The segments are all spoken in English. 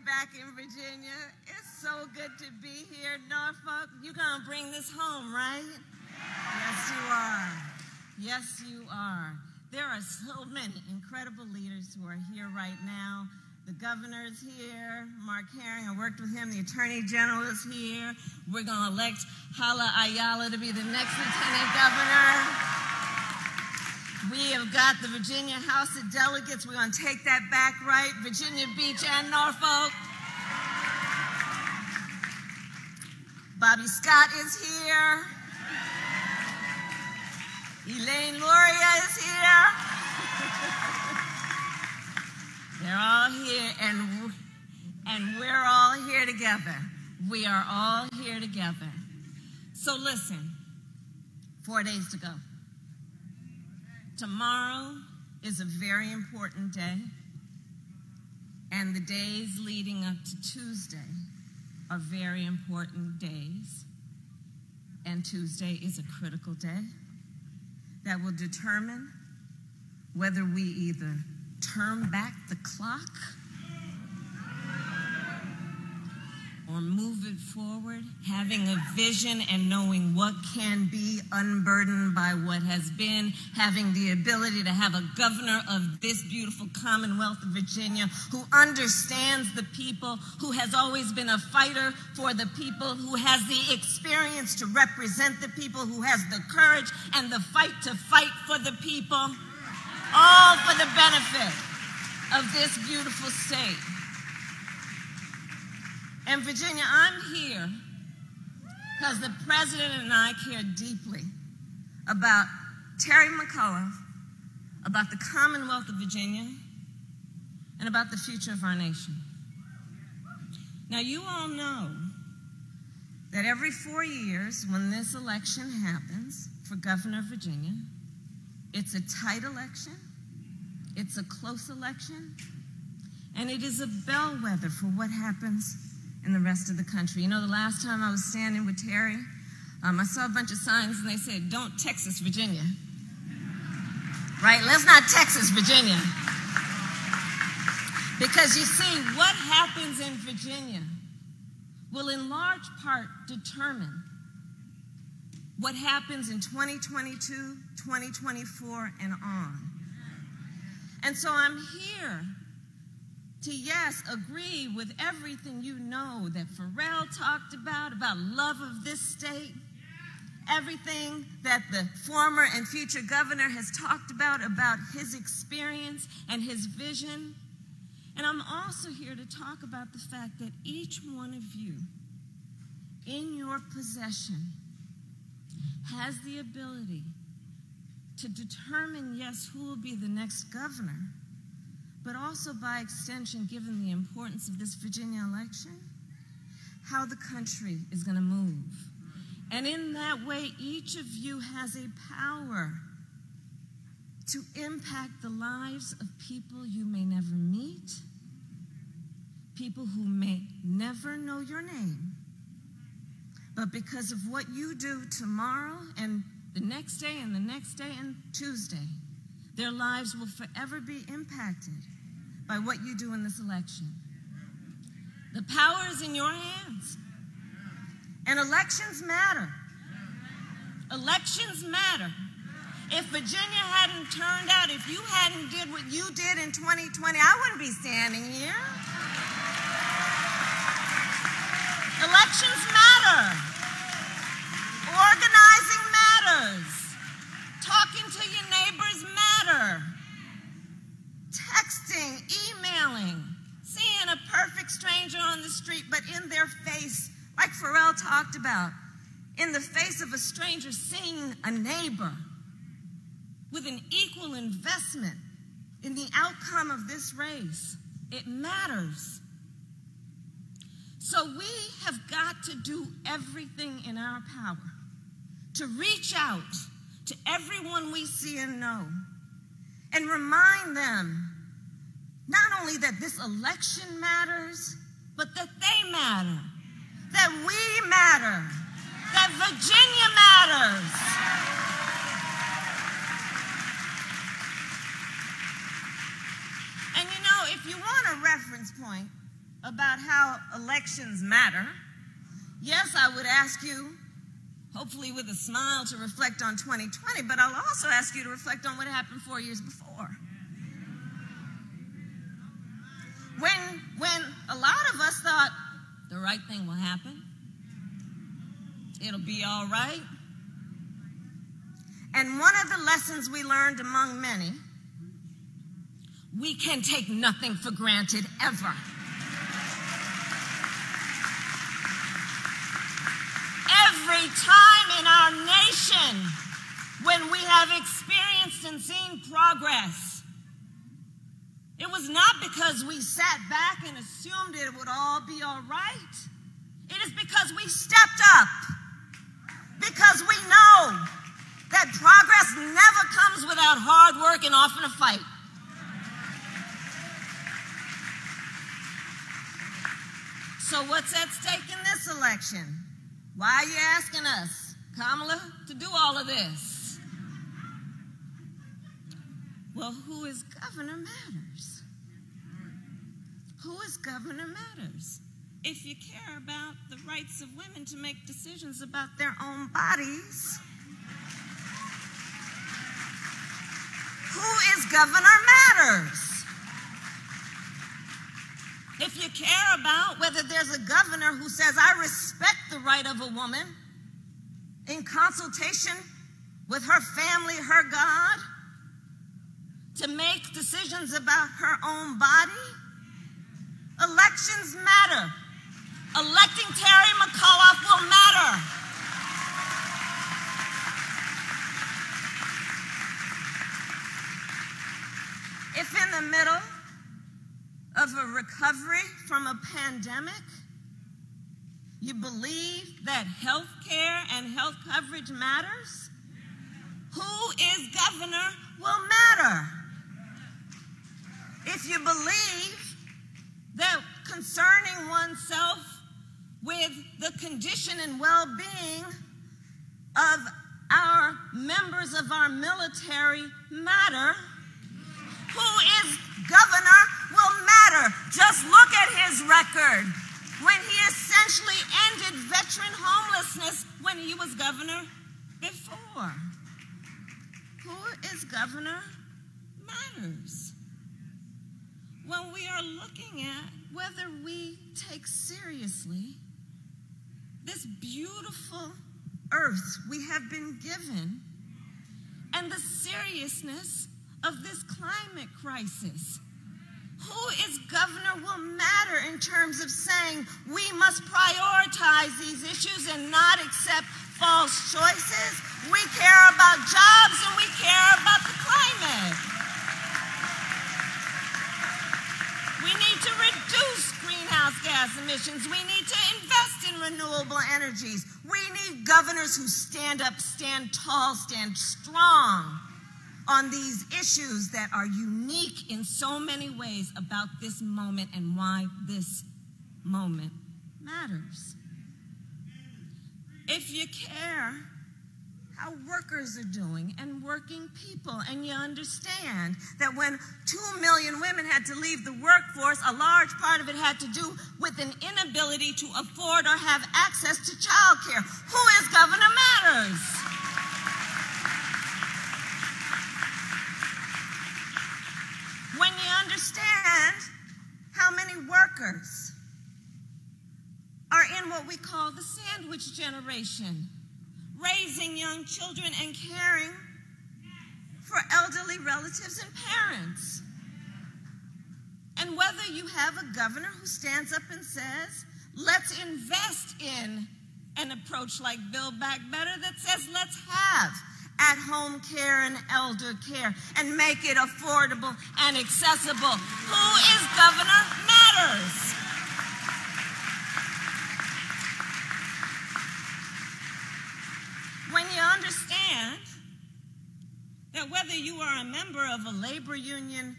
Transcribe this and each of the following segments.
back in Virginia. It's so good to be here. Norfolk, you're going to bring this home, right? Yes, you are. Yes, you are. There are so many incredible leaders who are here right now. The governor is here, Mark Herring. I worked with him. The attorney general is here. We're going to elect Hala Ayala to be the next lieutenant governor. We have got the Virginia House of Delegates. We're going to take that back, right? Virginia Beach and Norfolk. Bobby Scott is here. Elaine Luria is here. They're all here, and we're all here together. We are all here together. So listen, 4 days to go. Tomorrow is a very important day, and the days leading up to Tuesday are very important days. And Tuesday is a critical day that will determine whether we either turn back the clock or move it forward, having a vision and knowing what can be, unburdened by what has been, having the ability to have a governor of this beautiful Commonwealth of Virginia who understands the people, who has always been a fighter for the people, who has the experience to represent the people, who has the courage and the fight to fight for the people, all for the benefit of this beautiful state. And Virginia, I'm here because the president and I care deeply about Terry McAuliffe, about the Commonwealth of Virginia, and about the future of our nation. Now, you all know that every 4 years when this election happens for governor of Virginia, it's a tight election, it's a close election, and it is a bellwether for what happens in the rest of the country. You know, the last time I was standing with Terry, I saw a bunch of signs and they said, "Don't Texas, Virginia." Right? Let's not Texas, Virginia. Because you see, what happens in Virginia will in large part determine what happens in 2022, 2024, and on. And so I'm here to, yes, agree with everything you know that Pharrell talked about love of this state, everything that the former and future governor has talked about his experience and his vision. And I'm also here to talk about the fact that each one of you in your possession has the ability to determine, yes, who will be the next governor, but also by extension, given the importance of this Virginia election, how the country is going to move. And in that way, each of you has a power to impact the lives of people you may never meet, people who may never know your name, but because of what you do tomorrow and the next day and the next day and Tuesday, their lives will forever be impacted by what you do in this election. The power is in your hands. And elections matter. Elections matter. If Virginia hadn't turned out, if you hadn't did what you did in 2020, I wouldn't be standing here. Elections matter. Organizing matters. Talking to your neighbors matter. Texting, emailing, seeing a perfect stranger on the street, but in their face, like Pharrell talked about, in the face of a stranger, seeing a neighbor with an equal investment in the outcome of this race. It matters. So we have got to do everything in our power to reach out to everyone we see and know and remind them not only that this election matters, but that they matter, that we matter, that Virginia matters. And you know, if you want a reference point about how elections matter, yes, I would ask you, hopefully with a smile, to reflect on 2020, but I'll also ask you to reflect on what happened 4 years before. When a lot of us thought the right thing will happen, it'll be all right. And one of the lessons we learned among many, we can take nothing for granted ever. Every time in our nation when we have experienced and seen progress, it was not because we sat back and assumed it would all be all right. It is because we stepped up, because we know that progress never comes without hard work and often a fight. So what's at stake in this election? Why are you asking us, Kamala, to do all of this? Well, who is governor matters. Who is governor matters. If you care about the rights of women to make decisions about their own bodies, who is governor matters. If you care about whether there's a governor who says, I respect the right of a woman in consultation with her family, her God, to make decisions about her own body, elections matter. Electing Terry McAuliffe will matter. If in the middle of a recovery from a pandemic, you believe that health care and health coverage matters, who is governor will matter. If you believe that concerning oneself with the condition and well-being of our members of our military matter, who is governor will matter. Just look at his record when he essentially ended veteran homelessness when he was governor before. Who is governor matters. When we are looking at whether we take seriously this beautiful earth we have been given and the seriousness of this climate crisis, who is governor will matter in terms of saying we must prioritize these issues and not accept false choices. We care about jobs and we care about the climate. We need to reduce greenhouse gas emissions. We need to invest in renewable energies. We need governors who stand up, stand tall, stand strong on these issues that are unique in so many ways about this moment and why this moment matters. If you care how workers are doing and working people, and you understand that when 2 million women had to leave the workforce, a large part of it had to do with an inability to afford or have access to child care. Who is governor matters. When you understand how many workers are in what we call the sandwich generation, raising young children and caring for elderly relatives and parents. And whether you have a governor who stands up and says, let's invest in an approach like Build Back Better that says let's have at-home care and elder care and make it affordable and accessible. Who is governor matters. When you understand that whether you are a member of a labor union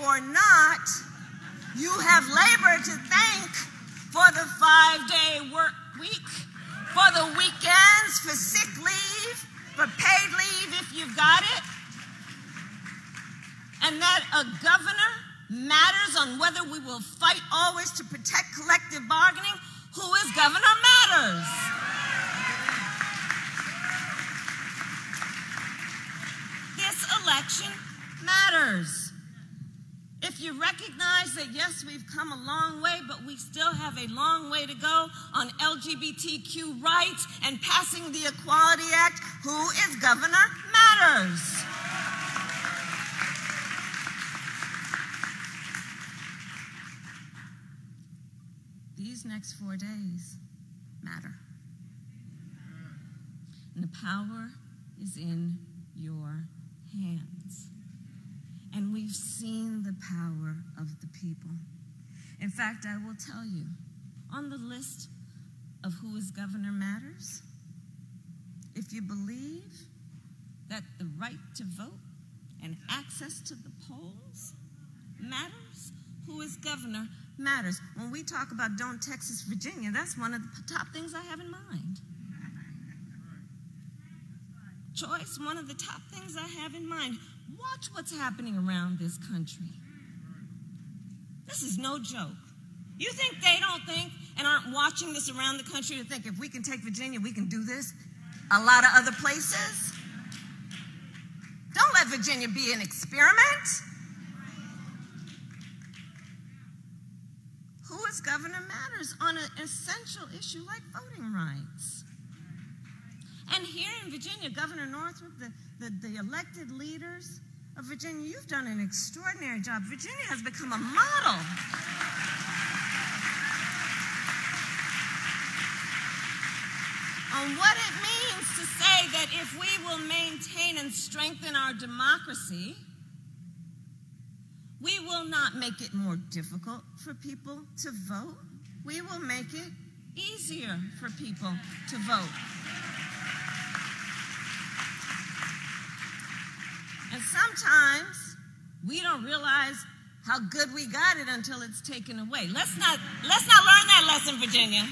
or not, you have labor to thank for the 5-day work week, for the weekends, for sick leave, for paid leave if you've got it, and that a governor matters on whether we will fight always to protect collective bargaining. Who is governor matters. This election matters. If you recognize that, yes, we've come a long way, but we still have a long way to go on LGBTQ rights and passing the Equality Act, who is governor matters. These next 4 days matter. And the power is in your hands. And we've seen the power of the people. In fact, I will tell you, on the list of who is governor matters, if you believe that the right to vote and access to the polls matters, who is governor matters. When we talk about Don't Texas Virginia, that's one of the top things I have in mind. Choice, one of the top things I have in mind. Watch what's happening around this country. This is no joke. You think they don't think and aren't watching this around the country to think if we can take Virginia, we can do this a lot of other places? Don't let Virginia be an experiment. Who is governor matters on an essential issue like voting rights. And here in Virginia, Governor Northrup, the elected leaders of Virginia, you've done an extraordinary job. Virginia has become a model. On what it means to say that if we will maintain and strengthen our democracy, we will not make it more difficult for people to vote. We will make it easier for people to vote. And sometimes we don't realize how good we got it until it's taken away. Let's not learn that lesson, Virginia.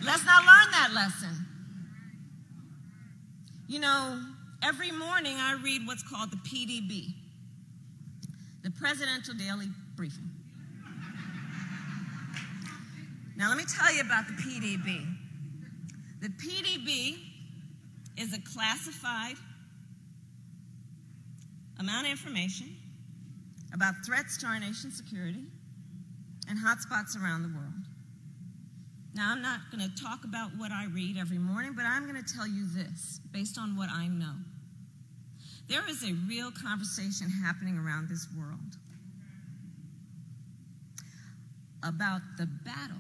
Let's not learn that lesson. You know, every morning I read what's called the PDB, the Presidential Daily Briefing. Now let me tell you about the PDB. The PDB is a classified amount of information about threats to our nation's security and hotspots around the world. Now, I'm not going to talk about what I read every morning, but I'm going to tell you this, based on what I know. There is a real conversation happening around this world about the battle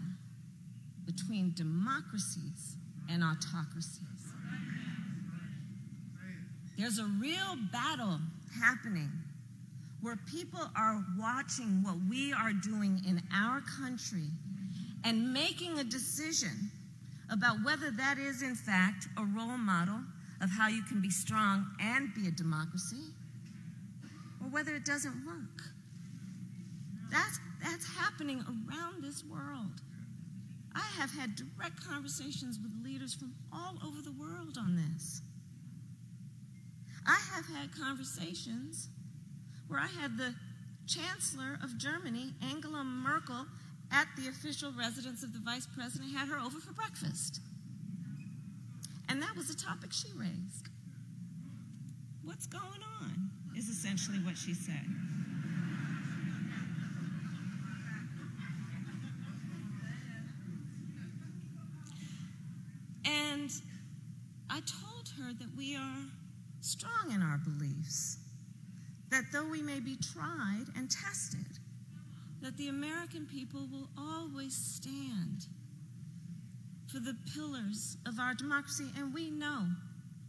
between democracies and autocracies. There's a real battle happening where people are watching what we are doing in our country and making a decision about whether that is, in fact, a role model of how you can be strong and be a democracy, or whether it doesn't work. That's happening around this world. I have had direct conversations with leaders from all over the world on this. I have had conversations where I had the Chancellor of Germany, Angela Merkel, at the official residence of the Vice President, had her over for breakfast. And that was a topic she raised. What's going on, is essentially what she said. And I told her that we are strong in our beliefs, that though we may be tried and tested, that the American people will always stand for the pillars of our democracy. And we know,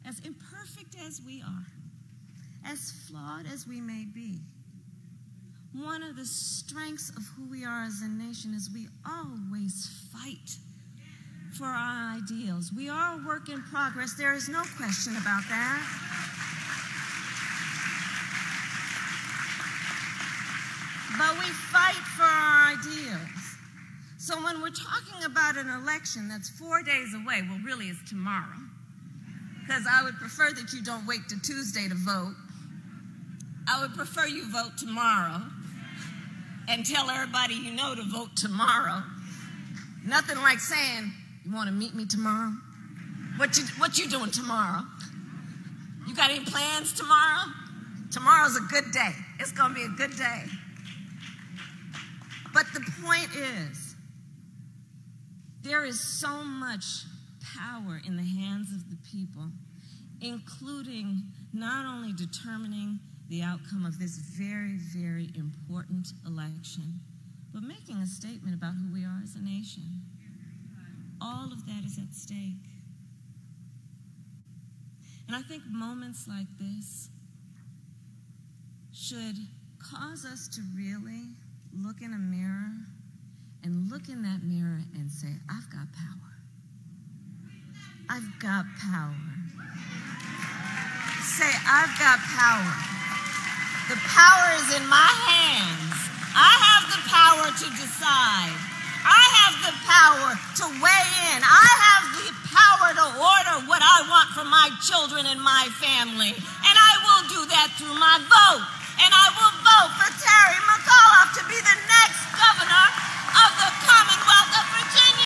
as imperfect as we are, as flawed as we may be, one of the strengths of who we are as a nation is we always fight for our ideals. We are a work in progress. There is no question about that. But we fight for our ideals. So when we're talking about an election that's 4 days away, well, really it's tomorrow, because I would prefer that you don't wait till Tuesday to vote. I would prefer you vote tomorrow. and tell everybody you know to vote tomorrow. Nothing like saying, you want to meet me tomorrow? What you doing tomorrow? You got any plans tomorrow? Tomorrow's a good day. It's going to be a good day. But the point is, there is so much power in the hands of the people, including not only determining the outcome of this very, very important election, but making a statement about who we are as a nation. All of that is at stake. And I think moments like this should cause us to really look in a mirror and look in that mirror and say, I've got power. I've got power. Say, I've got power. The power is in my hands. I have the power to decide. I have the power to weigh in. I have the power to order what I want for my children and my family. And I will do that through my vote. And I will